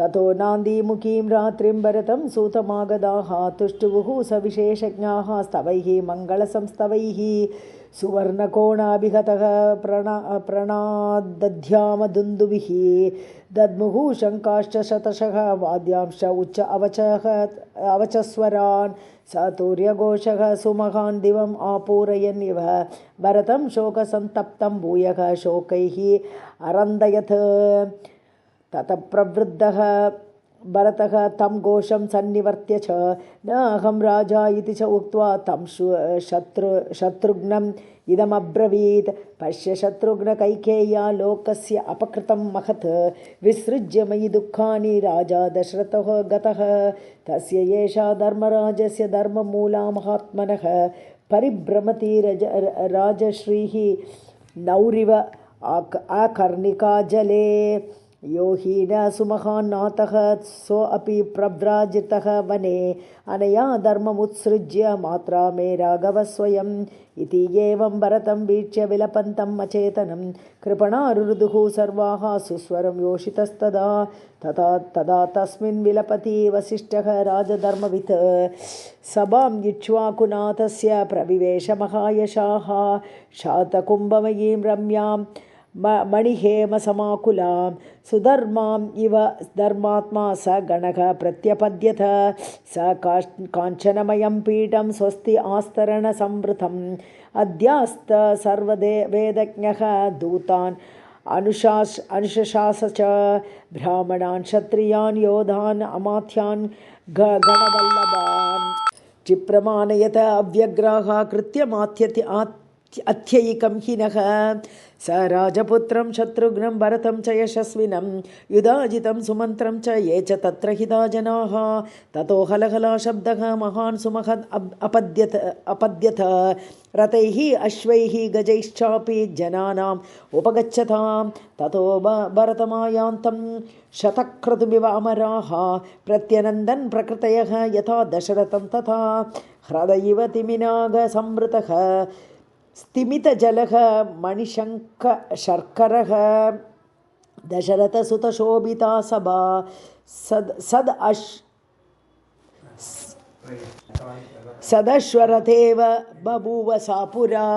ततो नान्दीमुखीं रात्रिं भरतं सूतमागदाः तुष्टुवुः सविशेषज्ञाः स्तवैः मङ्गलसंस्तवैः सुवर्णकोणाभिगतः प्रणादध्यामदुन्दुभिः दद्मुः शङ्काश्च शतशः वाद्यांश्च उच्च अवचस्वरान् सातूर्यघोषः सुमहान् दिवम् आपूरयन्निव भरतं शोकसन्तप्तं भूयः शोकैः अरन्दयत् ततः प्रवृद्धः भरतः तं घोषं सन्निवर्त्य च न अहं राजा इति च उक्त्वा तं शत्रुघ्नम् इदमब्रवीत् पश्य शत्रुघ्न कैकेय्या लोकस्य अपकृतं महत् विसृज्य मयि दुःखानि राजा दशरथः गतः तस्य एषा धर्मराजस्य धर्ममूला महात्मनः परिभ्रमति राजश्रीः नौरिव आकर्णिका जले यो हि न सुमहान्नाथः सोऽपि प्रव्राजितः वने अनया धर्ममुत्सृज्य मात्रा मे राघव स्वयम् इति एवं भरतं वीक्ष्य विलपन्तम् अचेतनं कृपणारुरुदुः सर्वाः सुस्वरं योषितस्तदा तदा तस्मिन् विलपति वसिष्ठः राजधर्मवित् सभां इक्ष्वाकुनाथस्य प्रविवेश महायशाः शातकुम्भमयीं रम्यां मणिहेमसमाकुलां सुधर्माम् इव धर्मात्मा स गणः प्रत्यपद्यत स काञ्चनमयं पीठं स्वस्ति आस्तरणसंवृतम् अद्यास्त सर्ववेदज्ञः दूतान् अनुशशास च ब्राह्मणान् क्षत्रियान् योधान् अमात्यान् गणवल्लभान् क्षिप्रमाणयत अव्यग्राः कृत्यमात्यति अत्ययिकं हिनः स राजपुत्रं शत्रुघ्नं भरतं च यशस्विनं युधाजितं सुमन्त्रं च ये च तत्र हिता जनाः ततो हलहला शब्दः महान् सुमहद् अपद्यत रथैः अश्वैः गजैश्चापि जनानाम् उपगच्छतां ततो भरतमायान्तं शतक्रतुमिव अमराः प्रत्यनन्दन् प्रकृतयः यथा दशरथं तथा हृदयिव तिमिनागसंवृतः स्तिमितजलः मणिशङ्खशर्करः दशरथसुतशोभिता सभा सदश्वरथेव बभूव सा पुरा।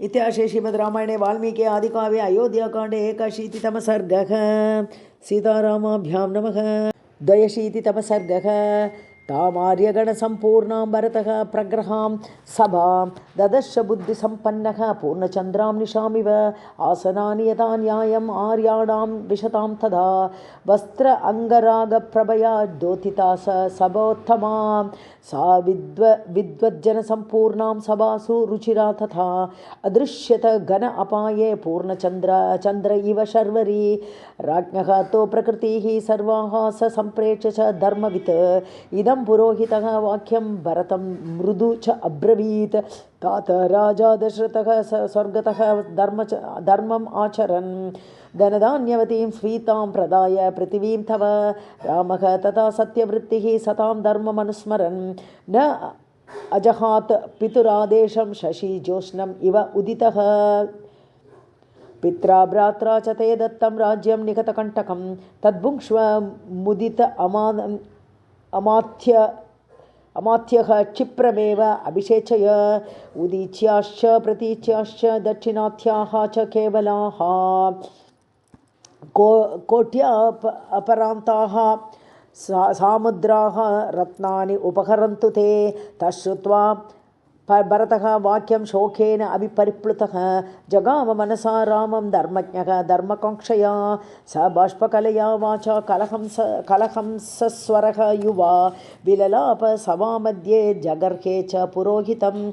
इतिहासे श्रीमद्रामायणे वाल्मीकि आदिकाव्ये अयोध्याकाण्डे 81तमः सर्गः। सीतारामाभ्यां नमः। 82तमः सर्गः। तामार्यगणसम्पूर्णां भरतः प्रग्रहां सभां ददर्श बुद्धिसम्पन्नः पूर्णचन्द्रां निशामिव आसनानि यथा न्यायम् आर्याणां विशतां तदा वस्त्र अङ्गरागप्रभया द्योतिता सभोत्तमा सा विद्वज्जनसम्पूर्णां सभासु रुचिरा तथा अदृश्यत घन अपाये पूर्णचन्द्र इव शर्वरी राज्ञः तो प्रकृतिः सर्वाः स सम्प्रेक्ष्य च धर्मवित् इदं पुरोहितः वाक्यं भरतं मृदु च अब्रवीत् तात राजा दशरथः स्वर्गतः धर्मम् आचरन् धनधान्यवतीं स्वीतां प्रदाय पृथिवीं तव रामः तथा सत्यवृत्तिः सतां धर्ममनुस्मरन् न अजहात् पितुरादेशं शशि ज्योत्स्नम् इव उदितः पित्रा भ्रात्रा च ते दत्तं राज्यं निकटकण्टकं तद्भुङ्क्ष्व मुदित अमात्यः क्षिप्रमेव अभिषेचय उदीच्याश्च प्रतीच्याश्च दक्षिणात्याः च केवलाः कोट्या अपरान्ताः सामुद्राः रत्नानि उपहरन्तु ते तच्छ्रुत्वा भरतः वाक्यं शोकेन अभिपरिप्लुतः जगाम मनसा रामं धर्मज्ञः धर्मकाङ्क्षया स बाष्पकलया वाचा कलहंसस्वरः युवा विललाप सभामध्ये जगर्हे च पुरोहितं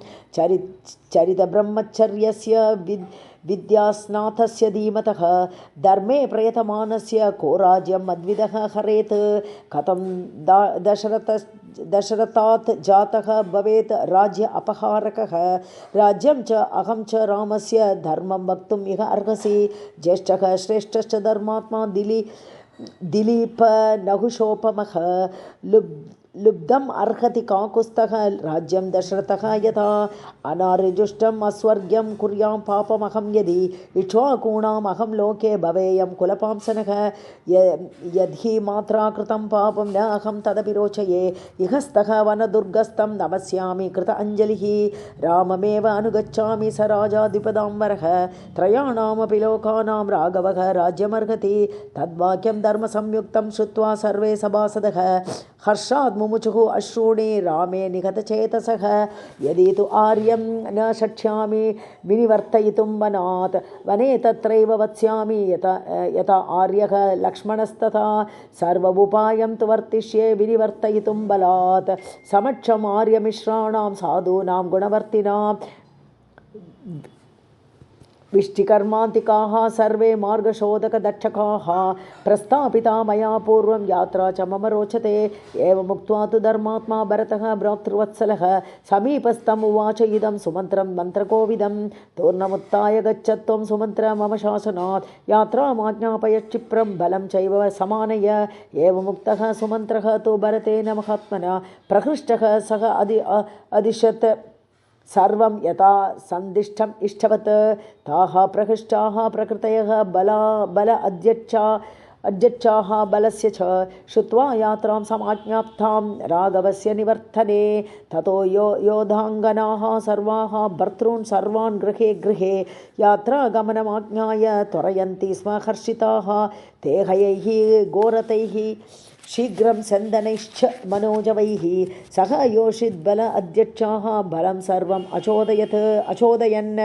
चरितब्रह्मचर्यस्य विद्यास्नातस्य धीमतः धर्मे प्रयतमानस्य को राज्यं मद्विदः हरेत् कथं दशरथात् जातः भवेत् राज्य अपहारकः राज्यं च अहं च रामस्य धर्मं वक्तुम् इह अर्हसि ज्येष्ठः श्रेष्ठश्च धर्मात्मा दिलीप नहुषोपमः लुब्धम् अर्हति काकुस्तः राज्यं दशरथः यथा अनार्जुष्टम् अस्वर्ग्यं कुर्यां पापमहं यदि इक्ष्वाकूणाम् अहं लोके भवेयं कुलपांसनः यद्धि मात्रा कृतं पापं न अहं तदपि रोचये इहस्तः वनदुर्गस्थं नमस्यामि कृत अञ्जलिः राममेव अनुगच्छामि स राजाधिपदाम्बरः त्रयाणामपि लोकानां राघवः राज्यमर्हति तद्वाक्यं धर्मसंयुक्तं श्रुत्वा सर्वे सभासदः हर्षात् मुमुचुः अश्रूणि रामे निहतचेतसः यदि तु आर्यं न शक्ष्यामि विनिवर्तयितुं वनात् वने तत्रैव वत्स्यामि यथा आर्यः लक्ष्मणस्तथा सर्वमुपायं तु वर्तिष्ये विनिवर्तयितुं बलात् समक्षम् आर्यमिश्राणां साधूनां गुणवर्तिनां विष्टिकर्मान्तिकाः सर्वे मार्गशोधकदक्षकाः प्रस्थापिता मया पूर्वं यात्रा च मम रोचते एवमुक्त्वा तु धर्मात्मा भरतः भ्रातृवत्सलः समीपस्थम् उवाच इदं सुमन्त्रं मन्त्रकोविदं तूर्णमुत्थाय गच्छत्वं सुमन्त्र मम शासनात् यात्रामाज्ञापयश्चिप्रं बलं चैव समानय एवमुक्तः सुमन्त्रः तु भरतेन महात्मना प्रहृष्टः सः अदिशत् सर्वं यथा सन्दिष्टम् इष्टवत् ताः प्रहृष्टाः प्रकृतयः बल अध्यक्षाः बलस्य च श्रुत्वा यात्रां समाज्ञाप्तां राघवस्य निवर्तने ततो योधाङ्गनाः सर्वाः भर्तॄन् सर्वान् गृहे गृहे यात्रागमनमाज्ञाय त्वरयन्ति स्म हर्षिताः ते हयैः गोरतैः शीघ्रं सन्दनैश्च मनोजवैः सह योषिद्बल अध्यक्षाः बलं सर्वम् अचोदयन्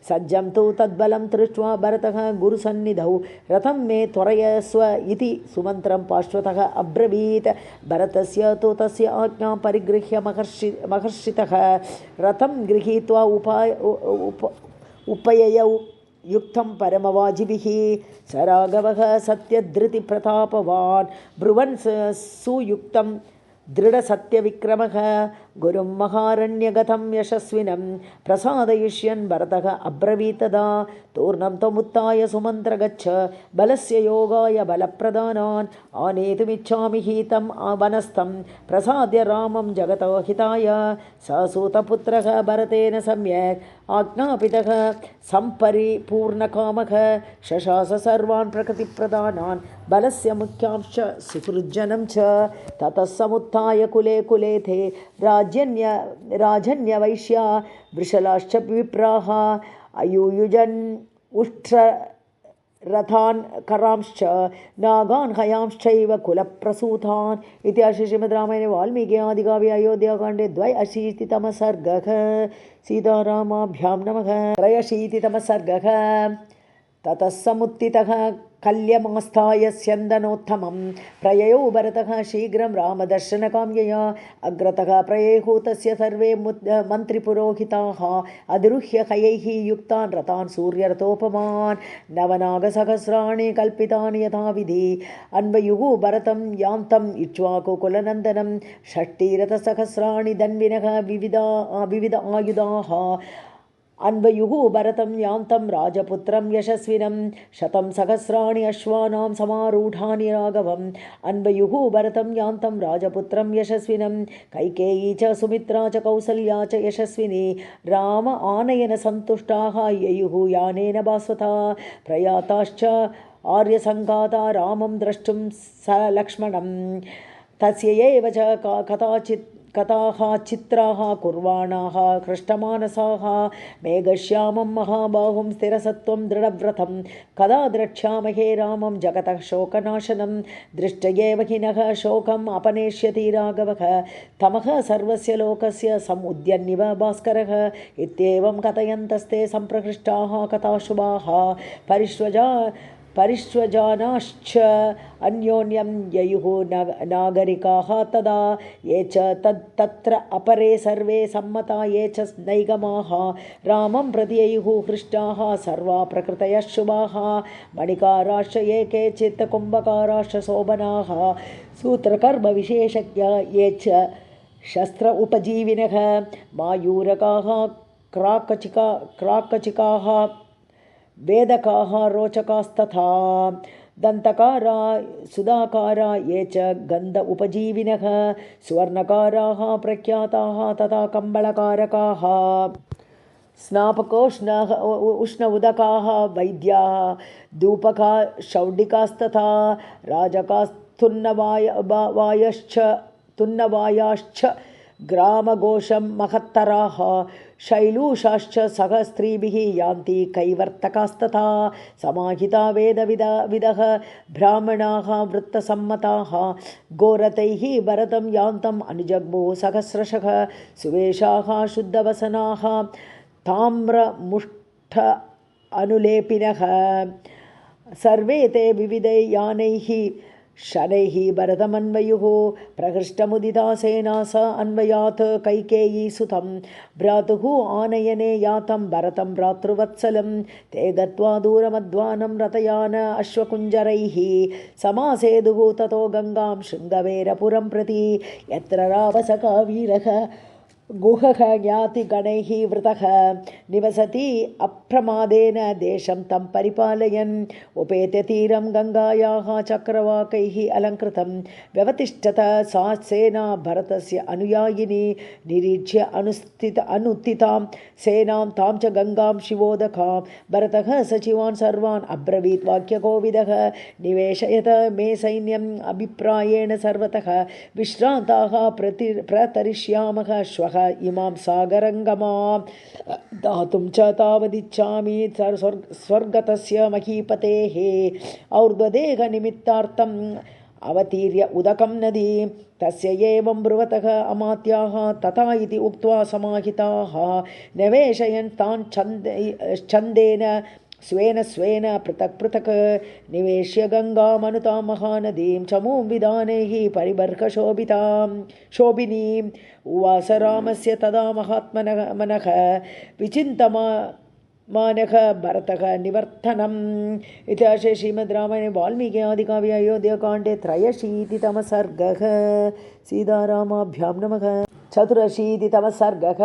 सज्जं तु तद्बलं दृष्ट्वा भरतः गुरुसन्निधौ रथं मे त्वरयस्व इति सुमन्त्रं पार्श्वतः अब्रवीत् भरतस्य तु तस्य आज्ञां परिगृह्य महर्षितः रथं गृहीत्वा उपययौ युक्तं परमवाजिभिः स राघवः सत्यधृतिप्रतापवान् ब्रुवन् सुयुक्तं दृढसत्यविक्रमः गुरुं महारण्यगतं यशस्विनं प्रसादयिष्यन् भरतः अब्रवीतदा तूर्णं त्वमुत्थाय सुमन्त्र गच्छ बलस्य योगाय बलप्रदानान् आनेतुमिच्छामि हीतं वनस्थं प्रसाद्य रामं जगतो हिताय स सूतपुत्रः भरतेन सम्यक् आज्ञापितः सम्परिपूर्णकामः शशास सर्वान् प्रकृतिप्रदानान् बलस्य मुख्यांश्च सुहृज्जनं च ततः समुत्थाय कुले कुले थे राजन्यवैश्या वृषलाश्च विप्राः अयुयुजन् उष्ट्ररथान् करांश्च नागान् हयांश्चैव कुलप्रसूतान् इति श्रीमद् रामायणे वाल्मीकि आदिकाव्ये अयोध्याकाण्डे 82तमः सर्गः सीतारामाभ्यां नमः 83तमः सर्गः ततः समुत्थितः कल्यमास्थाय स्यन्दनोत्तमं प्रययौ भरतः शीघ्रं रामदर्शनकाम्यया अग्रतः प्रयेयुः तस्य सर्वे मन्त्रिपुरोहिताः अधिरुह्य हयैः युक्तान् रथान् सूर्यरथोपमान् नवनागसहस्राणि कल्पितानि यथाविधि अन्वयुः भरतं यान्तम् इक्ष्वाकुकुलनन्दनं षष्टिरथसहस्राणि धन्विनः विविध आयुधाः अन्वयुः भरतं यान्तं राजपुत्रं यशस्विनं 100 सहस्राणि अश्वानां समारूढानि राघवम् अन्वयुः भरतं यान्तं राजपुत्रं यशस्विनं कैकेयी च सुमित्रा च कौसल्या च यशस्विनी राम आनयन सन्तुष्टाः ययुः यानेन भास्वता प्रयाताश्च आर्यसङ्घाता रामं द्रष्टुं स लक्ष्मणं तस्य एव च कथाः चित्राः कुर्वाणाः कृष्टमानसाः मेघश्यामं महाबाहुं स्थिरसत्वं दृढव्रतं कदा द्रक्ष्यामहे रामं जगतः शोकनाशनं दृष्ट एव हि नः शोकम् अपनेष्यति राघवः तमः सर्वस्य लोकस्य समुद्यन्निव भास्करः इत्येवं कथयन्तस्ते सम्प्रहृष्टाः कथाशुभाः परिष्वजानाश्च अन्योन्यं ययुः नागरिकाः तदा ये च तत्र अपरे सर्वे सम्मता ये च नैगमाः रामं प्रति ययुः हृष्टाः सर्वा प्रकृतयः शुभाः मणिकाराश्च ये केचित् कुम्भकाराश्च शोभनाः सूत्रकर्मविशेषज्ञा ये च शस्त्र उपजीविनः मायूरकाः क्राकचिकाः वेदकाः रोचकास्तथा दन्तकारा सुधाकारा ये च गन्ध उपजीविनः सुवर्णकाराः प्रख्याताः तथा कम्बलकारकाः स्नापकोष्णः उष्ण उदकाः वैद्याः धूपका शौडिकास्तथा तुन्नवायाश्च ग्रामघोषं महत्तराः शैलूषाश्च सहस्त्रीभिः यान्ति कैवर्तकास्तथा समाहिता वेदविदः ब्राह्मणाः वृत्तसम्मताः गोरतैः भरतं यान्तम् अनुजग्मुः सहस्रशः सुवेशाः शुद्धवसनाः ताम्रमुष्ठ अनुलेपिनः सर्वे ते विविधै यानैः शनैः भरतमन्वयुः प्रहृष्टमुदिता सेना स अन्वयात् कैकेयी सुतं भ्रातुः आनयने यातं भरतं भ्रातृवत्सलं ते गत्वा दूरमध्वानं रथयान अश्वकुञ्जरैः समासेदुः ततो गङ्गां शृङ्गवेरपुरं प्रति यत्र रावसका वीरः गुहः ज्ञातिगणैः वृतः निवसति अप्रमादेन देशं तं परिपालयन् उपेत्य तीरं गङ्गायाः चक्रवाकैः अलङ्कृतं व्यवतिष्ठत सा सेना भरतस्य अनुयायिनी निरीक्ष्य अनुत्थितां सेनां तां च गङ्गां शिवोदकां भरतः सचिवान् सर्वान् अब्रवीत् वाक्यकोविदः निवेशयत मे सैन्यम् अभिप्रायेण सर्वतः विश्रान्ताः प्रतरिष्यामः श्वः इमां सागरङ्गमां दातुं च तावदिच्छामि स्वर्गतस्य महीपतेः और्ध्वदेहनिमित्तार्थम् अवतीर्य उदकं नदीं तस्य एवं ब्रुवतः अमात्याः तथा इति उक्त्वा समाहिताः निवेशयन् तान् छन्देन स्वेन पृथक् पृथक् निवेश्य गङ्गामनुतां महानदीं चमूं विधानैः परिबर्हशोभिनीम् उवास रामस्य तदा महात्मनः विचिन्तमानः भरतः निवर्तनम् इति श्रीमद् रामायणे वाल्मीकि आदिकाव्ये अयोध्याकाण्डे 83तमः सर्गः। सीतारामाभ्यां नमः। 84तमः सर्गः।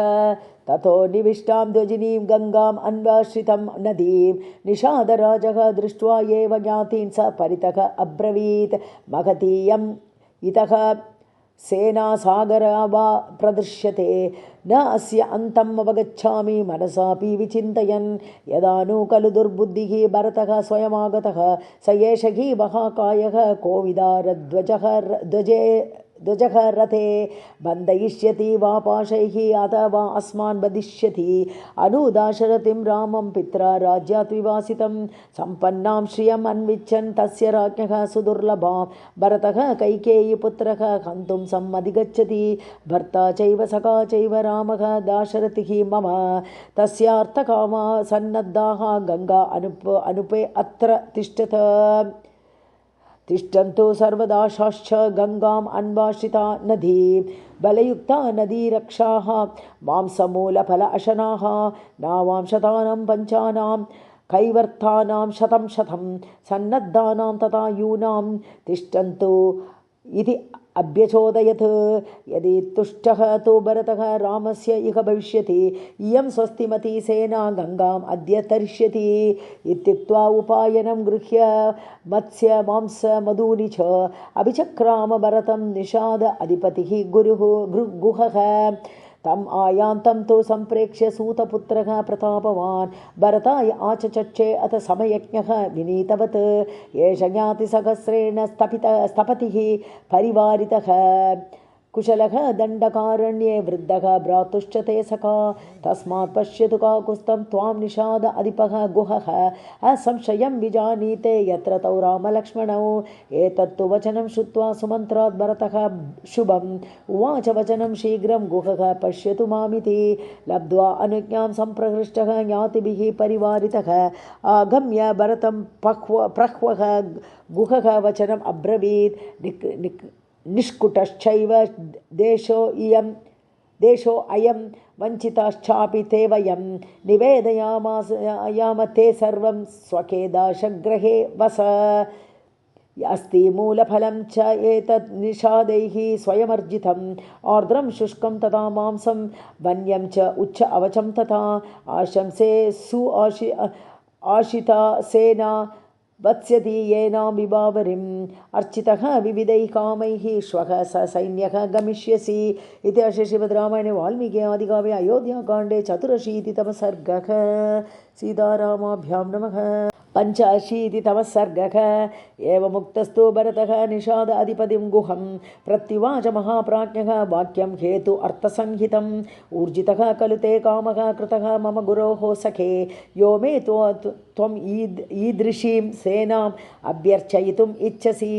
ततो निविष्टां द्वजिनीं गङ्गाम् अन्वाश्रितं नदीं निषादराजः दृष्ट्वा एव ज्ञातीन् स परितः अब्रवीत् महतीयम् इतः सेना सागरा वा प्रदृश्यते न अस्य अन्तम् अवगच्छामि मनसापि विचिन्तयन् यदा नु खलु दुर्बुद्धिः भरतः स्वयमागतः स एष हि महाकायः ध्वजः रथे बन्धयिष्यति वा पाशैः अथवा अस्मान् बधिष्यति अनुदाशरथिं रामं पित्रा राज्यात् विवासितं सम्पन्नां श्रियम् अन्विच्छन् तस्य राज्ञः सुदुर्लभां भरतः कैकेयीपुत्रः हन्तुं सम्मधिगच्छति भर्ता चैव सखा चैव रामः दाशरथिः मम तस्यार्थकामा सन्नद्धाः गङ्गा अनुपे अत्र तिष्ठन्तु सर्वदाशाश्च गङ्गाम् अन्वाश्रिता नदी बलयुक्ता नदीरक्षाः मांसमूलफल अशनाः नावां शतानां पञ्चानां कैवर्तानां शतं सन्नद्धानां तथा यूनां तिष्ठन्तु इति अभ्यचोदयत् यदि तुष्टः तु भरतः रामस्य इह भविष्यति इयं स्वस्तिमती सेना गङ्गाम् अद्य तरिष्यति इत्युक्त्वा उपायनं गृह्य मत्स्य मांस मधूनि च अभिचक्राम भरतं निषाद अधिपतिः गुहः तम् आयान्तं तु सम्प्रेक्ष्य सूतपुत्रः प्रतापवान् भरताय आचचक्षे अथ समयज्ञः विनीतवत् एष ज्ञातिसहस्रेण स्थपतिः परिवारितः कुशलः दण्डकारण्ये वृद्धः भ्रातुश्च ते सखा तस्मात् पश्यतु काकुस्तं त्वां निषाद अधिपः गुहः असंशयं विजानीते यत्र तौ रामलक्ष्मणौ एतत्तु वचनं श्रुत्वा सुमन्त्रात् भरतः शुभम् उवाच वचनं शीघ्रं गुहः पश्यतु मामिति लब्ध्वा अनुज्ञां सम्प्रहृष्टः ज्ञातिभिः परिवारितः आगम्य भरतं प्रह्वः गुहः वचनम् अब्रवीत् निष्कुटश्चैव देशो अयं वञ्चिताश्चापि ते वयं निवेदयाम ते सर्वं स्वके दाशगृहे वस अस्ति मूलफलं च एतत् निषादैः स्वयमर्जितम् आर्द्रं शुष्कं तथा मांसं वन्यं च उच्च अवचं तथा आशंसे आशिता सेना वत्स्यति येनाम्बिबावरिम् अर्चितः विविधैः कामैः श्वः स सैन्यः गमिष्यसि इति श्रीमद्रामायणे वाल्मीकि आदिकाव्ये अयोध्याकाण्डे 84तमः सर्गः। सीतारामाभ्यां नमः। 85तमः सर्गः। एवमुक्तस्तु भरतः निषाद अधिपतिं गुहं प्रत्युवाच महाप्राज्ञः वाक्यं हेतु अर्थसंहितम् ऊर्जितः खलु ते कामः कृतः मम गुरोः सखे यो मे त्वम् ईदृशीं सेनाम् अभ्यर्चयितुम् इच्छसि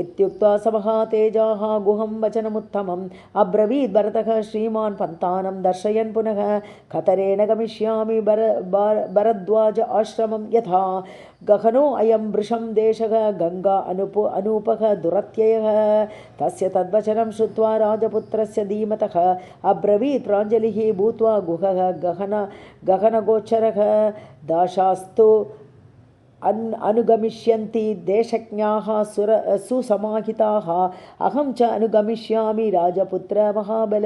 इत्युक्त्वा स महातेजाः गुहं वचनमुत्तमम् अब्रवीत् भरतः श्रीमान् पन्तानं दर्शयन् पुनः खतरेण गमिष्यामि भरद्वाज आश्रमं यथा गहनो अयं वृषं देशः गङ्गा अनूपः दुरत्ययः तस्य तद्वचनं श्रुत्वा राजपुत्रस्य धीमतः अब्रवीत् प्राञ्जलिः भूत्वा गुहः गहनगोचरः दाशास्तु अनुगमिष्यन्ति देशज्ञाः सुसमाहिताः अहं च अनुगमिष्यामि राजपुत्र महाबल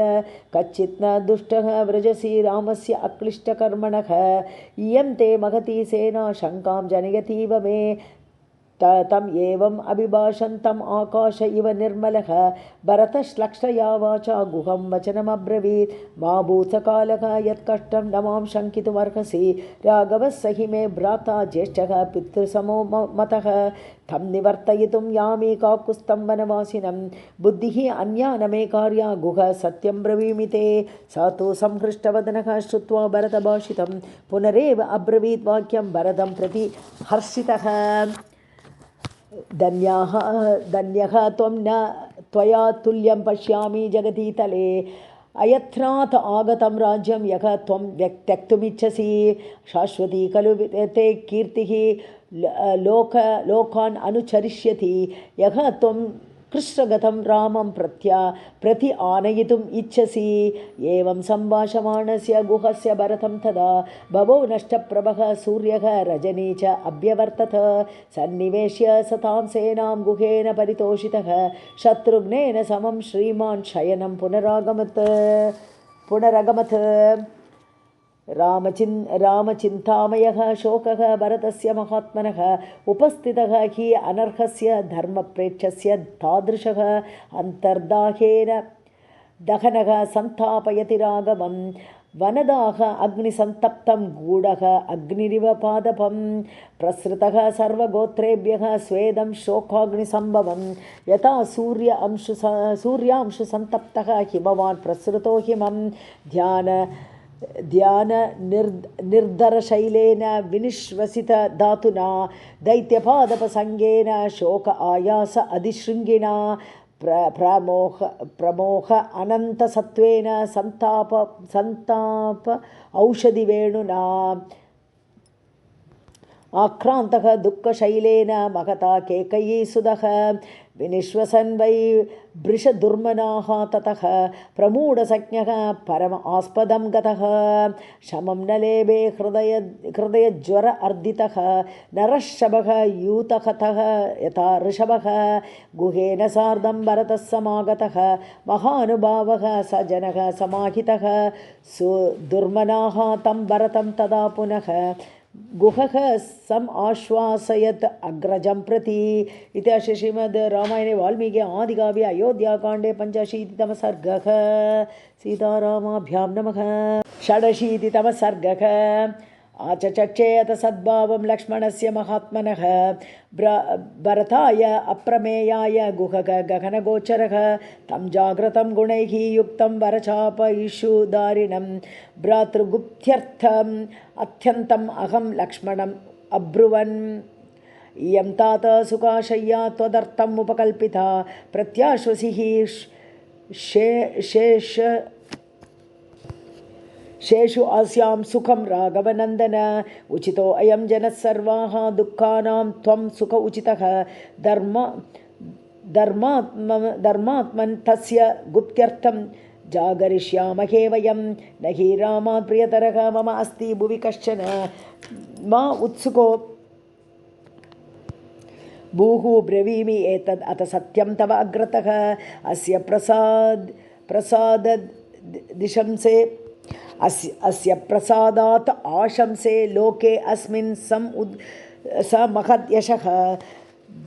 कच्चित् न दुष्टः व्रजसि रामस्य अक्लिष्टकर्मणः इयं ते महती सेना शङ्कां जनयतीव मे तम् एवम् अभिभाषन्तम् आकाश इव निर्मलः भरतश्लक्षया वाचा गुहं वचनमब्रवीत् मा भूतकालः यत्कष्टं न मां शङ्कितुमर्हसि राघवः सहि मे भ्राता ज्येष्ठः पितृसमो मतः तं निवर्तयितुं यामि काकुत्स्थं वनवासिनं बुद्धिः अन्या न मे कार्या गुह सत्यं ब्रवीमि ते स तु संहृष्टवदनः श्रुत्वा भरतभाषितं पुनरेव अब्रवीत् वाक्यं भरतं प्रति हर्षितः धन्यः त्वं न त्वया तुल्यं पश्यामि जगतीतले अयत्नात् आगतं राज्यं यः त्वं त्यक्तुमिच्छसि शाश्वती खलु ते कीर्तिः लोकान् अनुचरिष्यति यः त्वं कृष्णगतं रामं प्रति आनयितुम् इच्छसि एवं सम्भाषमाणस्य गुहस्य भरतं तदा भवो नष्टप्रभः सूर्यः रजनी च अभ्यवर्तत सन्निवेश्य सतां सेनां गुहेन परितोषितः शत्रुघ्नेन समं श्रीमान् शयनं पुनरगमत् रामचिन्तामयः शोकः भरतस्य महात्मनः उपस्थितः हि अनर्हस्य धर्मप्रेक्षस्य तादृशः अन्तर्दाहेन दहनः सन्तापयति राघवं वनदाह अग्निसन्तप्तं गूढः अग्निरिव पादपं प्रसृतः सर्वगोत्रेभ्यः स्वेदं शोकाग्निसम्भवं यथा सूर्यांशुसन्तप्तः हिमवान् प्रसृतो हिमं ध्यान निर्धरशैलेन विनिश्वसित धातुना दैत्यपादपसङ्गेन शोक आयास अधिशृङ्गिणा प्रमोह अनन्तसत्त्वेन सन्ताप औषधिवेणुना आक्रान्तः दुःखशैलेन महता केकयीसुधः विनिश्वसन् वै वृषदुर्मनाः ततः प्रमूढसज्ञः परम आस्पदं गतः शमं न लेभे हृदयज्वर अर्दितः नरशभः यूतहतः यथा ऋषभः गुहेन सार्धं भरतः समागतः महानुभावः स जनः समाहितः सुदुर्मनाः तं भरतं तदा पुनः गुहः सम् आश्वासयत् अग्रजं प्रति इति श्रीमद् रामायणे वाल्मीकि आदिकाव्ये अयोध्याकाण्डे 85तमः सर्गः। सीतारामाभ्यां नमः। 86तमः सर्गः। आचचक्षेत सद्भावं लक्ष्मणस्य महात्मनः भरताय अप्रमेयाय गुहः गगनगोचरः तं जाग्रतं गुणैः युक्तं वरचापयिषुधारिणं भ्रातृगुप्त्यर्थम् अत्यन्तम् अहं लक्ष्मणम् अब्रुवन् इयं तात सुखाशय्या त्वदर्थम् उपकल्पिता प्रत्याश्वसिः शेषु आस्यां सुखं राघवनन्दन उचितो अयं जनः सर्वाः दुःखानां त्वं सुख उचितः धर्मात्मन् तस्य गुप्त्यर्थं जागरिष्यामहे वयं न हि रामात् प्रियतरः मम अस्ति भुवि कश्चन मा उत्सुको भूः ब्रवीमि एतद् अथ सत्यं तव अग्रतः अस्य प्रसाद दिशंसे अस्य प्रसादात् आशंसे लोके अस्मिन् स महद्यशः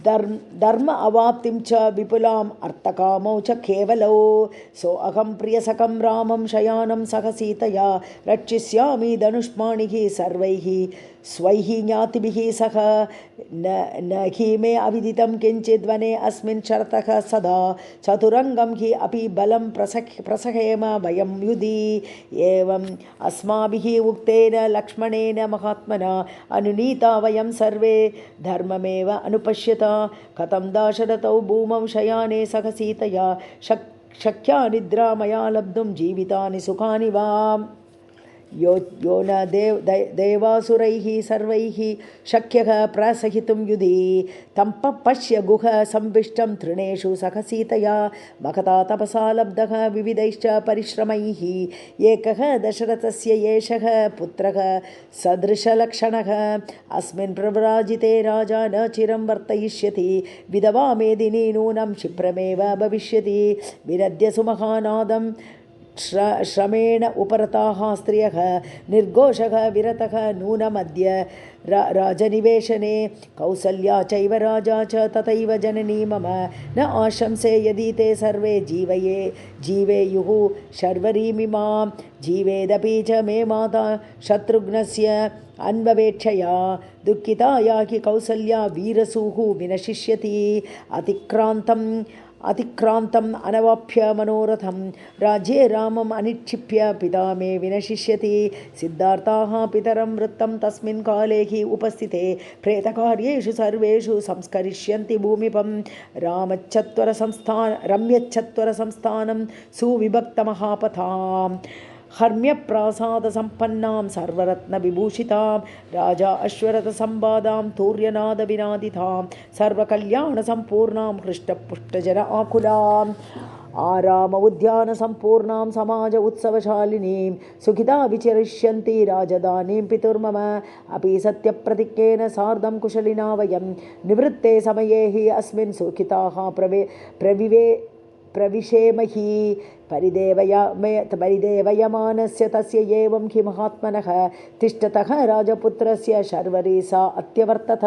धर्म अवाप्तिं च विपुलाम् अर्थकामौ च केवलौ सोऽहं प्रियसखं रामं शयानं सह सीतया रक्षिष्यामि धनुष्माणिः सर्वैः स्वैः ज्ञातिभिः सह न हि मे अविदितं किञ्चिद्वने अस्मिन् शरतः सदा चतुरङ्गं हि अपि बलं प्रसहेम वयं युधि एवम् अस्माभिः उक्तेन लक्ष्मणेन महात्मना अनुनीता वयं सर्वे धर्ममेव अनुपश्यता कथं दाशरथौ भूमौ शयाने सह सीतया शक्या निद्रा मया लब्धुं जीवितानि सुखानि वा यो न देवासुरैः सर्वैः शक्यः प्रसहितुं युधि तं पश्य गुह संविष्टं तृणेषु सख सीतया महता तपसा लब्धः विविधैश्च परिश्रमैः एकः दशरथस्य एषः पुत्रः सदृशलक्षणः अस्मिन् प्रव्राजिते राजा न चिरं वर्तयिष्यति विधवा मेदिनी नूनं क्षिप्रमेव भविष्यति विरद्य सुमहानादं श्रमेण उपरताः स्त्रियः निर्घोषः विरतः नूनमद्य राजनिवेशने कौसल्या चैव राजा च तथैव जननी मम न आशंसे यदि ते सर्वे जीवेयुः शर्वरीमिमां जीवेदपि च मे माता शत्रुघ्नस्य अन्ववेक्षया दुःखिता याहि कौसल्या वीरसूः विनशिष्यति अतिक्रान्तम् अनवाप्य मनोरथं राज्ये रामम् अनिक्षिप्य पिता मे विनशिष्यति सिद्धार्थाः पितरं वृत्तं तस्मिन् काले हि उपस्थिते प्रेतकार्येषु सर्वेषु संस्करिष्यन्ति भूमिपं रम्यच्छत्वरसंस्थानं सुविभक्तमहापथाम् हर्म्यप्रासादसम्पन्नां सर्वरत्नविभूषितां राजा अश्वरथसम्बादां तूर्यनादविनादितां सर्वकल्याणसम्पूर्णां हृष्टपुष्टजन आकुलाम् आराम उद्यानसम्पूर्णां समाज उत्सवशालिनीं सुखिता विचरिष्यन्ति राजधानीं पितुर्मम अपि सत्यप्रतिज्ञेन सार्धं कुशलिना वयं निवृत्ते समये हि अस्मिन् सुखिताः प्रविशेमहि परिदेवयमानस्य तस्य एवं हि महात्मनः तिष्ठतः राजपुत्रस्य शर्वरी सा अत्यवर्तत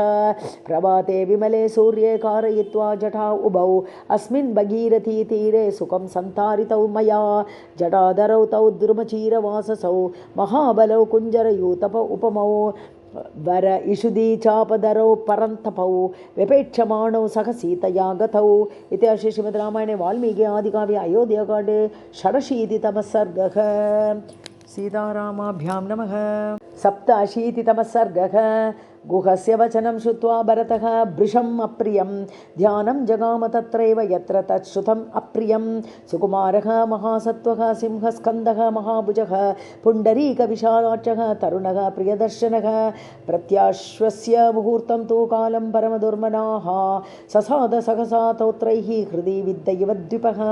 प्रभाते विमले सूर्ये कारयित्वा जटा उभौ अस्मिन् भगीरथी तीरे सुखं सन्तारितौ मया जटाधरौ तौ द्रुमचीरवाससौ महाबलौ कुञ्जरयूतप उपमौ वर इषुदी चापधरौ परन्तपौ विपेक्षमाणौ सह सीतया गतौ इति श्रीमद् रामायणे वाल्मीकि आदिकाव्ये अयोध्याकाण्डे षडशीतितमः सर्गः। सीतारामाभ्यां नमः। 87तमः सर्गः। गुहस्य वचनं श्रुत्वा भरतः भृशम् अप्रियं ध्यानं जगाम तत्रैव यत्र तच्छ्रुतम् अप्रियं सुकुमारः महासत्त्वः सिंहस्कन्दः महाभुजः पुण्डरीकविशालाक्षः तरुणः प्रियदर्शनः प्रत्याश्वस्य मुहूर्तं तु कालं परमदुर्मनाः ससाद सहसा तौत्रैः हृदि विद्यैव द्विपः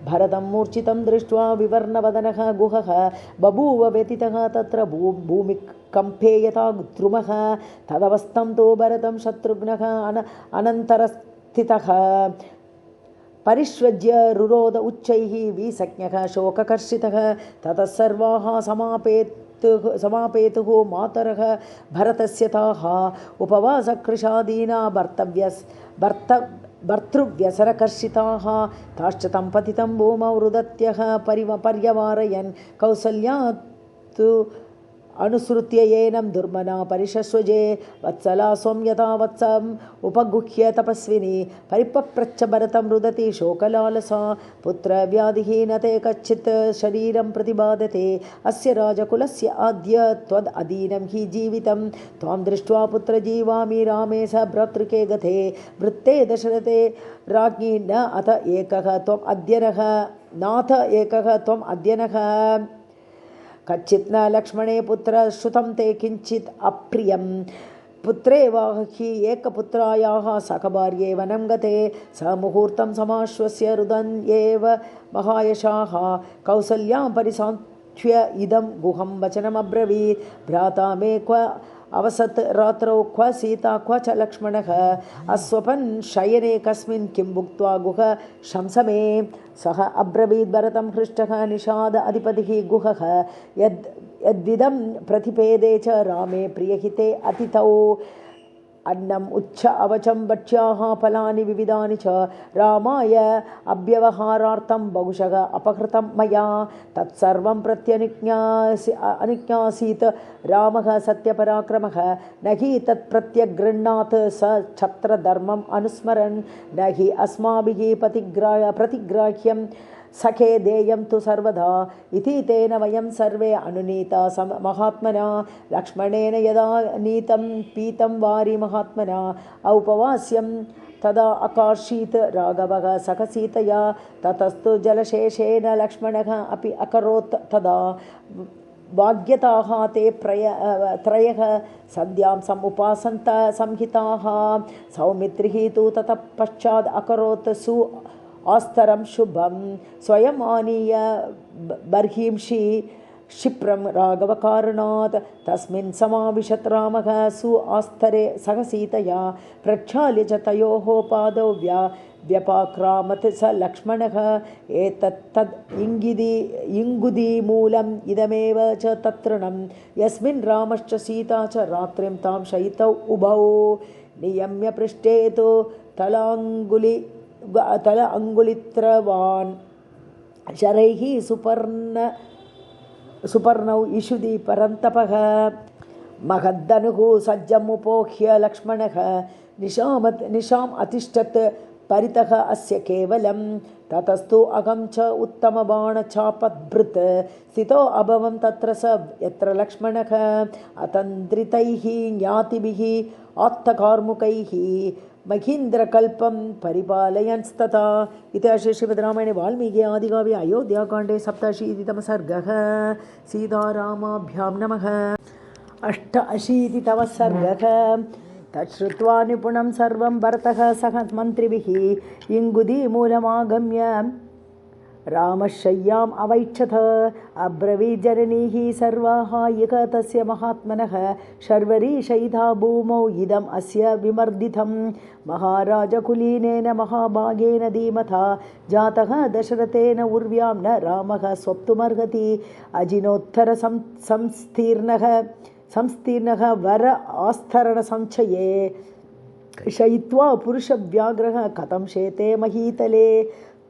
भरतं मूर्छितं दृष्ट्वा विवर्णवदनः गुहः बभूव व्यथितः तत्र भूमि कंपे यथा द्रुमः तदवस्थं तु भरतं शत्रुघ्नः अनन्तरस्थितः परिष्वज्य रुरोध उच्चैः विसज्ञः शोककर्षितः ततः सर्वाः समापेतुः मातरः भरतस्य ताः उपवासकृशादीना भर्तृव्यसनकर्षिताः ताश्च पतितं भूमौ रुदत्यः पर्यवारयन् कौसल्या तु अनुसृत्य येनं दुर्मना परिशस्वजे वत्सला स्वं यथा वत्सम् उपगुह्य तपस्विनी परिपप्रच्छ भरतं रुदति शोकलालसा पुत्रव्याधिः न ते कच्चित् शरीरं प्रतिबाधते अस्य राजकुलस्य आद्य त्वद् अधीनं हि जीवितं त्वां दृष्ट्वा पुत्रजीवामि रामे स भ्रातृके गते वृत्ते दशरथे राज्ञी न अथ एकः त्वम् अद्यनः नाथ एकः त्वम् अद्यनः कच्चित् न लक्ष्मणे पुत्र श्रुतं ते किञ्चित् अप्रियं पुत्रे वा हि एकपुत्रायाः सखभार्ये वनं गते स मुहूर्तं समाश्वस्य रुदन् एव महायशाः कौसल्यां परिसान्त्व्य इदं गुहं वचनमब्रवीत् भ्राता मे क्व अवसत् रात्रौ क्व सीता क्व च लक्ष्मणः अस्वपन् शयने कस्मिन् किं भुक्त्वा गुह शंसमे सः अब्रवीत् भरतं हृष्टः निषाद अधिपतिः गुहः यद्विदं प्रतिपेदे च रामे प्रियहिते अतिथौ अन्नम् उच्च अवचं भक्ष्याः फलानि विविधानि च रामाय अव्यवहारार्थं बहुशः अपहृतं मया तत्सर्वं अनिज्ञासीत् रामः सत्यपराक्रमः न हि तत् प्रत्यगृह्णात् स क्षत्रधर्मम् अनुस्मरन् न हि अस्माभिः प्रतिग्राह्यं सखे देयं तु सर्वदा इति तेन वयं सर्वे अनुनीता महात्मना लक्ष्मणेन यदा नीतं पीतं वारि महात्मना औपवास्यं तदा अकार्षीत् राघवः सह सीतया ततस्तु जलशेषेण लक्ष्मणः अपि अकरोत् तदा वाग्यताः ते त्रयः सन्ध्यां समुपासन्त संहिताः सौमित्रिः तु ततः पश्चात् अकरोत् आस्तरं शुभं स्वयम् आनीय बर्हिंषि क्षिप्रं राघवकारणात् तस्मिन् समाविशत् रामः आस्तरे सह सीतया प्रक्षाल्य च तयोः पादौ व्यपाक्रामत् स लक्ष्मणः एतत्तद् इङ्गुदीमूलम् इदमेव च तत्तृणं यस्मिन् रामश्च सीता च रात्रिं तां शयितौ उभौ नियम्य पृष्ठे तु तल अङ्गुलित्रवान् शरैः सुपर्णौ इषुदि परन्तपः महद्दनुः सज्जमुपोह्य लक्ष्मणः निशाम् अतिष्ठत् परितः अस्य केवलं ततस्तु अहं च उत्तमबाणचापद्भृत् स्थितो अभवं तत्र स यत्र लक्ष्मणः अतन्द्रितैः ज्ञातिभिः आत्तकार्मुकैः महीन्द्रकल्पं परिपालयन्स्तथा इति श्रीमद्रामायणे वाल्मीकि आदिकाव्ये अयोध्याकाण्डे 87तमः सर्गः सीतारामाभ्यां नमः 88तमः सर्गः तच्छ्रुत्वा निपुणं सर्वं भरतः सह मन्त्रिभिः इङ्गुदीमूलमागम्य रामशय्याम् अवैक्षत अब्रवीज्जननीः सर्वाः इह तस्य महात्मनः शर्वरी शयिता भूमौ इदम् अस्य विमर्दितं महाराजकुलीनेन महाभागेन धीमता जातः दशरथेन उर्व्यां न रामः स्वप्तुमर्हति अजिनोत्तर संस्तीर्णः वर आस्तरणसञ्चये शयित्वा पुरुषव्याघ्रः कथं शेते महीतले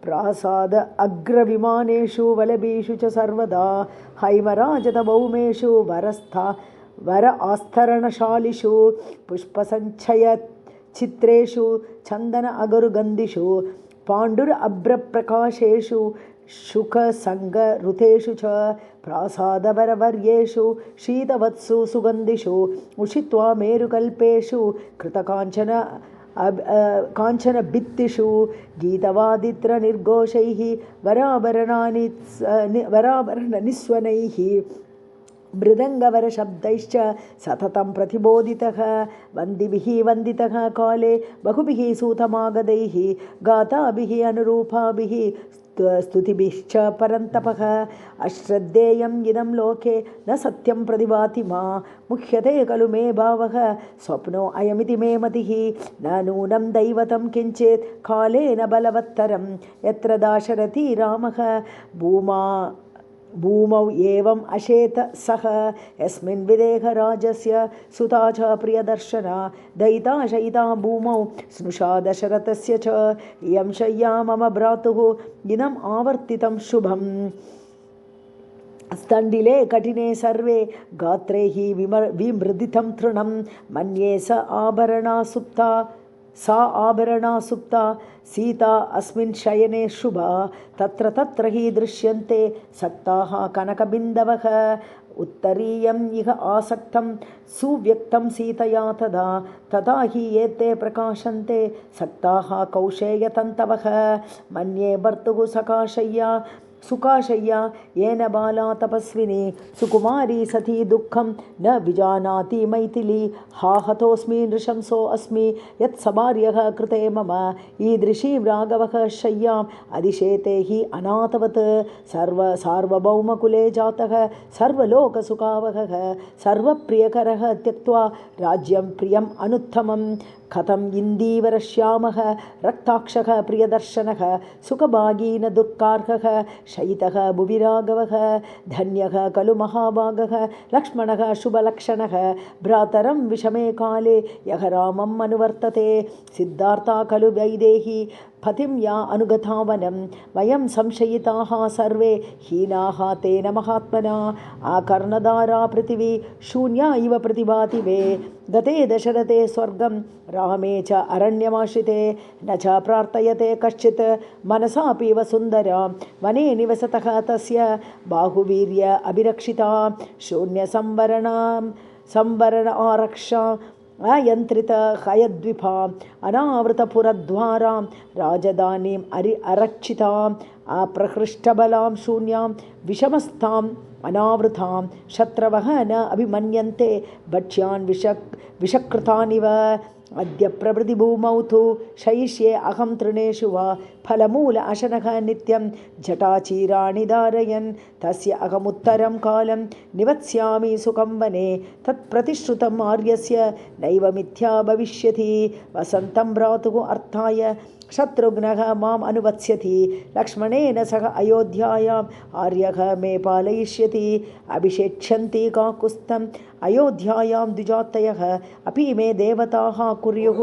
प्रासाद अग्रविमानेषु वलभीषु च सर्वदा हैमराजतभौमेषु वर आस्तरणशालिषु पुष्पसञ्चयचित्रेषु चन्दन अगरुगन्धिषु पाण्डुर अभ्रप्रकाशेषु शुकसङ्गऋतेषु च प्रासादवरवर्येषु शीतवत्सु सुगन्धिषु उषित्वा मेरुकल्पेषु कृतकाञ्चन काञ्चनभित्तिषु गीतवादित्रनिर्घोषैः वराभरणनिस्वनैः मृदङ्गवरशब्दैश्च सततं प्रतिबोधितः वन्दिभिः वन्दितः काले बहुभिः सूतमागधैः गाथाभिः अनुरूपाभिः स्तुतिभिश्च परन्तपः अश्रद्धेयम् इदं लोके न सत्यं प्रतिभाति मा मुह्यते खलु मे भावः स्वप्नो अयमिति मे मतिः न नूनं दैवतं किञ्चित् कालेन बलवत्तरं यत्र दाशरथी रामः भूमौ एवम् अशेत सः यस्मिन् विदेहराजस्य सुता च प्रियदर्शना दयिता शयिता भूमौ स्नुषा दशरथस्य च इयं शय्या मम भ्रातुः इदम् आवर्तितं शुभम् स्तण्डिले कठिने सर्वे गात्रैः विमृदितं तृणं मन्ये सा आभरणा सुप्ता सीता अस्मिन् शयने शुभा तत्र हि दृश्यन्ते सक्ताः कनकबिन्दवः उत्तरीयम् इह आसक्तं सुव्यक्तं सीतया तथा हि एते प्रकाशन्ते सक्ताः कौशेयतन्तवः मन्ये भर्तुः सकाशय्या सुकाशय्या येन बाला तपस्विनी सुकुमारी सती दुःखं न विजानाति मैथिली हा हतोऽस्मि नृशंसोऽस्मि यत्सभार्यः कृते मम ईदृशीं राघवः शय्याम् अधिशेते हि अनाथवत् सार्वभौमकुले जातः सर्वलोकसुखावहः सर्वप्रियकरः त्यक्त्वा राज्यं प्रियम् अनुत्तमं कथम् इन्दीवरश्यामः रक्ताक्षः प्रियदर्शनः सुखभागीन दुर्गार्हः शयितः भुविराघवः धन्यः खलु महाभागः लक्ष्मणः शुभलक्षणः भ्रातरं विषमे काले यः रामम् अनुवर्तते सिद्धार्था खलु वैदेही पतिं या अनुगता वनं वयं संशयिताः सर्वे हीनाः तेन महात्मना आकर्णधारा पृथिवी शून्या इव प्रतिभाति वे गते दशरथे स्वर्गं रामे च अरण्यमाश्रिते न च प्रार्थयते कश्चित् मनसापीव सुन्दरा वने निवसतः तस्य बाहुवीर्य अभिरक्षिता शून्यसंवरण आरक्षा अयन्त्रित हयद्विपाम् अनावृतपुरद्वारां राजधानीम् अरक्षिताम् अप्रहृष्टबलां शून्यां विषमस्ताम् अनावृतां शत्रवः न अभिमन्यन्ते भक्ष्यान् विषकृतानिव अद्य प्रभृति भूमौ तु शयिष्ये अहं तृणेषु वा फलमूल अशनः नित्यं जटाचीराणि धारयन् तस्य अहमुत्तरं कालं निवत्स्यामि सुखं वने तत्प्रतिश्रुतम् आर्यस्य नैव मिथ्या भविष्यति वसन्तं भ्रातुः अर्थाय शत्रुघ्नः माम् अनुवत्स्यति लक्ष्मणेन सह अयोध्यायाम् आर्यः मे पालयिष्यति अभिषेक्ष्यन्ति काकुत्स्थम् अयोध्यायां द्विजातयः अपि मे देवताः कुर्युः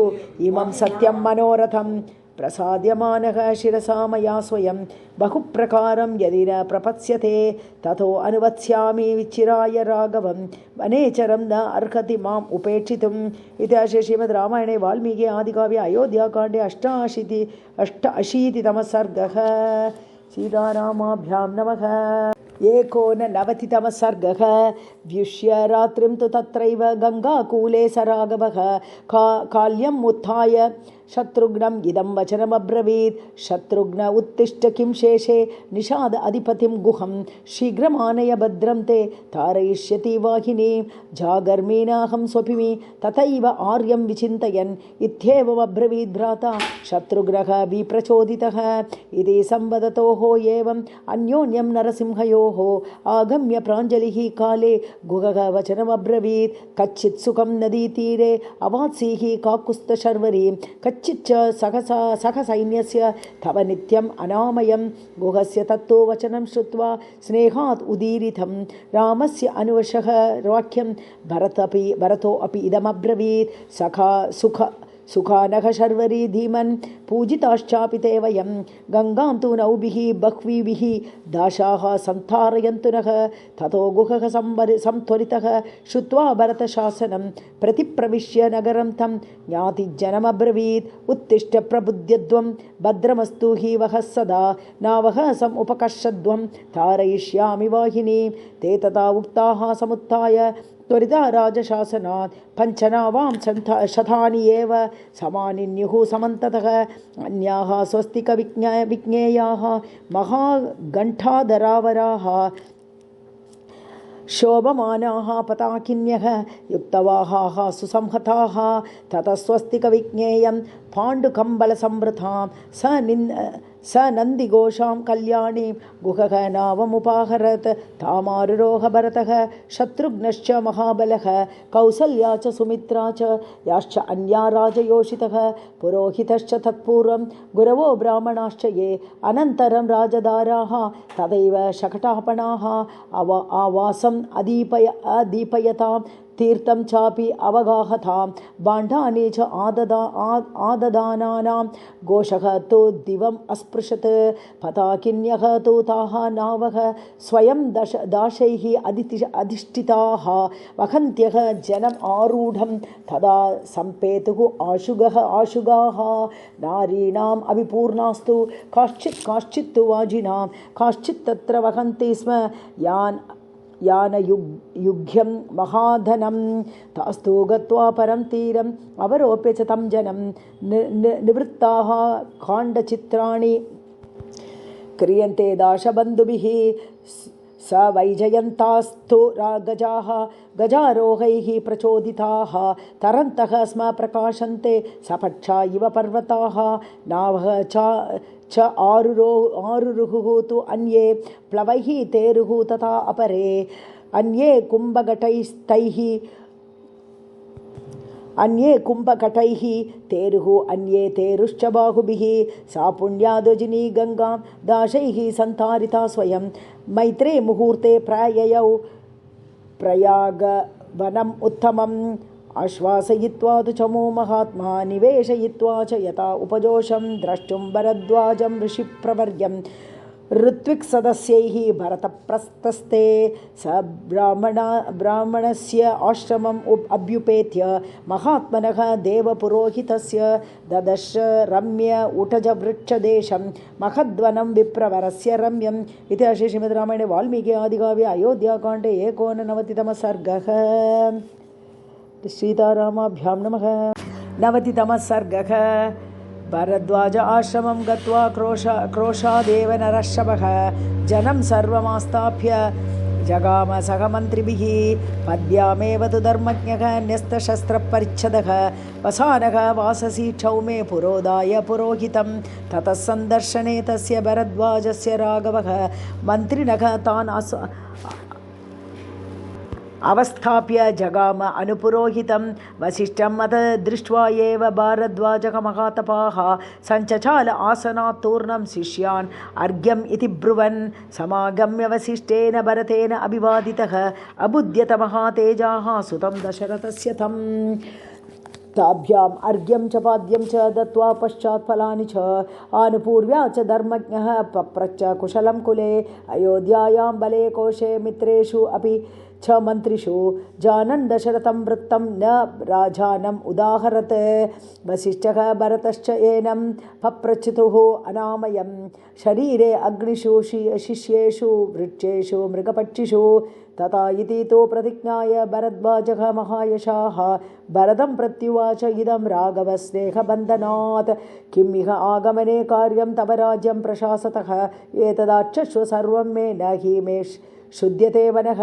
इमं सत्यं मनोरथं प्रसाद्यमानः शिरसा मया स्वयं बहुप्रकारं यदि न प्रपत्स्यते ततो अनुवत्स्यामि विचिराय राघवं वनेचरं न अर्हति माम् उपेक्षितुम् इति श्रीमद् रामायणे वाल्मीकि आदिकाव्ये अयोध्याकाण्डे 88तमः सर्गः। सीतारामाभ्यां नमः। 89तमः सर्गः। व्युष्य रात्रिं तु तत्रैव गङ्गाकूले स राघवः काल्यम् उत्थाय शत्रुघ्नम् इदं वचनमब्रवीत् शत्रुघ्न उत्तिष्ठ किं शेषे निषाद अधिपतिं गुहं शीघ्रमानय भद्रं ते तारयिष्यति वाहिनीं जागर्मीनाहं स्वपिमि तथैव आर्यं विचिन्तयन् इत्येवमब्रवीत् भ्राता शत्रुघ्नः विप्रचोदितः इति संवदतोः एवम् अन्योन्यं नरसिंहयोः आगम्य प्राञ्जलिः काले गुहः वचनमब्रवीत् कच्चित् सुखं नदीतीरे अवात्सीः काकुत्स्थशर्वरीं कच्चिच्च सहसैन्यस्य तव नित्यम् अनामयं गुहस्य तत्तो वचनं श्रुत्वा स्नेहात् उदीरितं रामस्य अनुवशः वाक्यं भरतोऽपि इदमब्रवीत् सखा सुखानः शर्वरी धीमन् पूजिताश्चापि ते वयं गङ्गां तु नौभिः बह्वीभिः दाशाः सन्तारयन्तु नः ततो गुहः संत्वरितः श्रुत्वा भरतशासनं प्रतिप्रविश्य नगरं तं ज्ञातिजनमब्रवीत् उत्तिष्ठ प्रबुध्यध्वं भद्रमस्तु हि वः सदा नावः समुपकर्षध्वं तारयिष्यामि वाहिनीं ते तथा उक्ताः समुत्थाय त्वरिता राजशासनात् पञ्चनावां शतानि एव समानिन्युः समन्ततः अन्याः स्वस्तिकविज्ञेयाः महाघण्टाधरावराः शोभमानाः पताकिन्यः युक्तवाहाः सुसंहताः ततः स्वस्तिकविज्ञेयं पाण्डुकम्बलसंवृतां स नन्दिघोषां कल्याणीं गुहः नावमुपाहरत् तामारुरोह भरतः शत्रुघ्नश्च महाबलः कौसल्या च सुमित्रा च याश्च अन्या राजयोषितः पुरोहितश्च तत्पूर्वं गुरवो ब्राह्मणाश्च ये अनन्तरं राजदाराः तदैव शकटापणाः आवासम् अदीपयतां तीर्थं चापि अवगाहतां भाण्डानि च आददानानां घोषः तु दिवम् अस्पृशत् पताकिन्यः तु ताः नावः स्वयं दाशैः अधिष्ठिताः वहन्त्यः जनम् आरूढं तदा सम्पेतुः आशुगाः नारीणाम् अभिपूर्णास्तु काश्चित् वाजिनां काश्चित् तत्र वहन्ति स्म यानयुग्यं महाधनं तास्तु गत्वा परं तीरम् अवरोप्य च तं जनं निवृत्ताः काण्डचित्राणि क्रियन्ते दाशबन्धुभिः स वैजयन्तास्तु गजारोहैः प्रचोदिताः तरन्तः स्म प्रकाशन्ते सपक्षा इव पर्वताः नावः च आरुरुः तु अन्ये प्लवैः तेरुः तथा अपरे अन्ये कुम्भघटैस्तैः अन्ये कुम्भकटैः तेरुः अन्ये तेरुश्च बाहुभिः सा पुण्यादजिनी गङ्गां दाशैः सन्तारिता स्वयं मैत्रे मुहूर्ते प्राययौ प्रयागवनम् उत्तमम् आश्वासयित्वा तु चमो महात्मा निवेशयित्वा च यथा उपजोषं द्रष्टुं भरद्वाजं ऋषिप्रवर्यं ऋत्विक्सदस्यैः भरतप्रस्तस्ते स ब्राह्मणस्य आश्रमम् अभ्युपेत्य महात्मनः देवपुरोहितस्य ददश रम्य उटजवृक्षदेशं महद्वनं विप्रवरस्य रम्यम् इति श्रीमद्रामायणे वाल्मीकि आदिकाव्ये अयोध्याकाण्डे 89तमः सर्गः। सीतारामाभ्यां नमः। 90तमः सर्गः। भरद्वाज आश्रमं गत्वा क्रोशादेव नरश्शवः जनं सर्वमास्थाप्य जगाम सह मन्त्रिभिः पद्यामेव तु धर्मज्ञः न्यस्तशस्त्रपरिच्छदः वसानः वाससी क्षौमे पुरोदाय पुरोहितं ततः सन्दर्शने तस्य भरद्वाजस्य राघवः मन्त्रिणः तान् अवस्थाप्य जगाम अनुपुरोहितं वसिष्ठं मत दृष्ट्वा एव भारद्वाजः महातपाः सञ्चचाल आसनात् तूर्णं शिष्यान् अर्घ्यम् इति ब्रुवन् समागम्य वसिष्ठेन भरतेन अभिवादितः अबुध्यत महातेजाः सुतं दशरथस्य तं ताभ्याम् अर्घ्यं च पाद्यं च दत्त्वा पश्चात् फलानि च आनुपूर्व्या च धर्मज्ञः पप्रच्छ कुशलं कुले अयोध्यायां बले कोशे मित्रेषु अपि च मन्त्रिषु जानन् दशरथं वृत्तं न राजानम् उदाहरत् वसिष्ठः भरतश्च एनं पप्रच्छतुः अनामयं शरीरे अग्निषु शिष्येषु वृक्षेषु मृगपक्षिषु तथा इति तु प्रतिज्ञाय भरद्वाजः महायशाः भरतं प्रत्युवाच इदं राघवस्नेहबन्धनात् किम् इह आगमने कार्यं तव राज्यं प्रशासतः एतदाचक्ष्व सर्वं मे न हि मे शुद्ध्यते वनः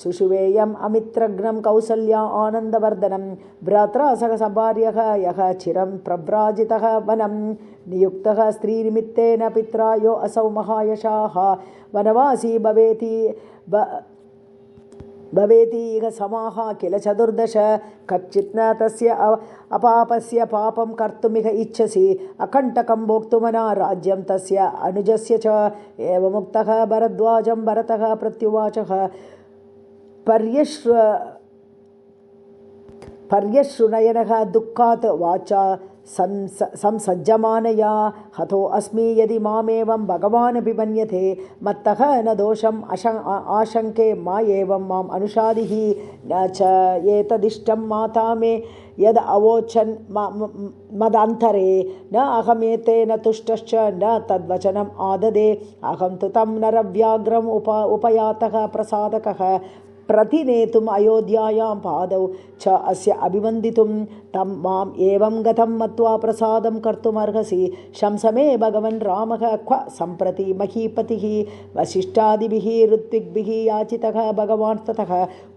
सुषुवेयम् अमित्रघ्नं कौसल्या आनन्दवर्धनं भ्रात्रा सह सभार्यः यः चिरं प्रव्राजितः वनं नियुक्तः स्त्रीनिमित्तेन पित्रा यो असौ महायशाः वनवासी भवेति इह समाः किल चतुर्दश कच्चित् न तस्य अपापस्य पापं कर्तुमिह इच्छसि अकण्टकं भोक्तुमना राज्यं तस्य अनुजस्य च एवमुक्तः भरद्वाजं भरतः प्रत्युवाचः पर्यश्रुनयनः दुःखात् वाचा संसज्जमानया हतो अस्मि यदि मामेवं भगवानपि मन्यते मत्तः न दोषम् आशङ्के मा एवं माम् अनुशादिः न च एतदिष्टं माता मे यद् अवोचन् मदन्तरे न अहमेतेन तुष्टश्च न तद्वचनम् आददे अहं तु तं नरव्याघ्रम् उपयातः प्रसादकः प्रतिनेतुम् अयोध्यायां पादौ च अस्य अभिवन्दितुं तं माम् एवं गतं मत्वा प्रसादं कर्तुमर्हसि शंसमे भगवन् रामः क्व सम्प्रति महीपतिः वसिष्ठादिभिः ऋत्विग्भिः याचितः भगवान् ततः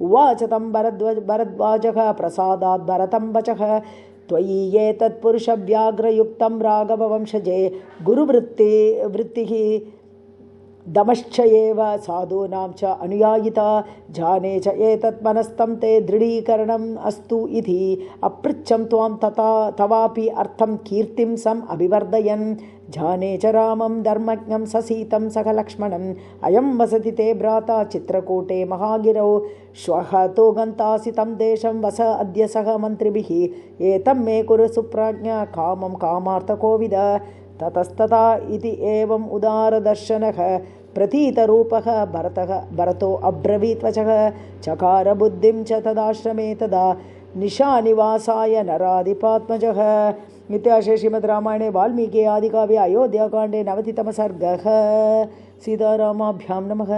उवाच तं भरद्वाजः प्रसादात् भरतं वचः त्वयि एतत्पुरुषव्याघ्रयुक्तं राघववंशजे गुरुवृत्तिः दमश्च एव साधूनां च अनुयायिता जाने च एतत् मनस्तं ते दृढीकरणम् अस्तु इति अपृच्छं त्वां तवापि अर्थं कीर्तिं सम् अभिवर्धयन् जाने च रामं धर्मज्ञं ससीतं सह लक्ष्मणम् अयं वसति ते भ्राता चित्रकूटे महागिरौ श्वः तु गन्तासि तं देशं वस अद्य सह मन्त्रिभिः एतं मे कुरु सुप्राज्ञा कामं कामार्थकोविद ततस्तथा इति एवम् उदारदर्शनः प्रतीतरूपः भरतो अब्रवीत्वचः चकार बुद्धिं च तदाश्रमे तदा निशानिवासाय नराधिपात्मजः। इत्यार्षे श्रीमद्रामायणे वाल्मीकि आदिकाव्ये अयोध्याकाण्डे 90तमः सर्गः। सीतारामाभ्यां नमः।